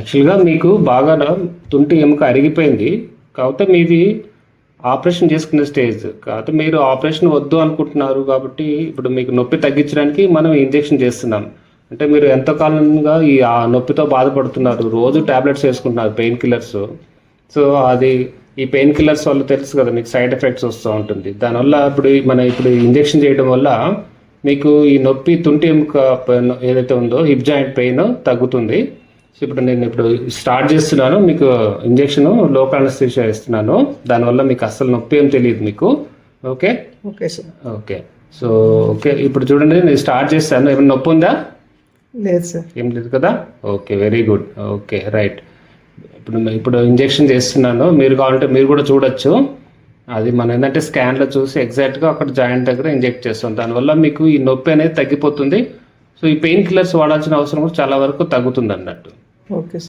యాక్చువల్గా మీకు బాగా తుంటి ఎముక అరిగిపోయింది, కాకపోతే మీది ఆపరేషన్ చేసుకునే స్టేజ్. కాకపోతే మీరు ఆపరేషన్ వద్దు అనుకుంటున్నారు కాబట్టి ఇప్పుడు మీకు నొప్పి తగ్గించడానికి మనం ఇంజెక్షన్ చేస్తున్నాం. అంటే మీరు ఎంతకాలంగా ఆ నొప్పితో బాధపడుతున్నారు, రోజు టాబ్లెట్స్ వేసుకుంటున్నారు పెయిన్ కిల్లర్స్. సో అది ఈ పెయిన్ కిల్లర్స్ వల్ల తెలుసు కదా మీకు సైడ్ ఎఫెక్ట్స్ వస్తూ ఉంటుంది. దానివల్ల ఇప్పుడు ఇంజెక్షన్ చేయడం వల్ల మీకు ఈ నొప్పి తుంటి ఎముక ఏదైతే ఉందో హిప్ జాయింట్ పెయిన్ తగ్గుతుంది. సో నేను స్టార్ట్ చేస్తున్నాను, మీకు ఇంజెక్షన్ లోకల్ అనస్థీషియా ఇస్తున్నాను. దానివల్ల మీకు అస్సలు నొప్పి ఏం తెలియదు మీకు. Okay okay sir. Okay. So okay, ఇప్పుడు చూడండి నేను స్టార్ట్ చేస్తాను. ఏమైనా నొప్పి ఉందా? లేదు సార్. ఏం లేదు కదా? Okay, very good. Okay right. ఇప్పుడు ఇంజెక్షన్ చేస్తున్నాను. మీరు కావాలంటే మీరు కూడా చూడొచ్చు. అది మనం ఏంటంటే స్కాన్లో చూసి ఎగ్జాక్ట్గా అక్కడ జాయింట్ దగ్గర ఇంజెక్ట్ చేస్తాం. దానివల్ల మీకు ఈ నొప్పి అనేది తగ్గిపోతుంది. సో ఈ పెయిన్ కిల్లర్స్ వాడాల్సిన అవసరం కూడా చాలా వరకు తగ్గుతుంది అన్నట్టు. Okay sir.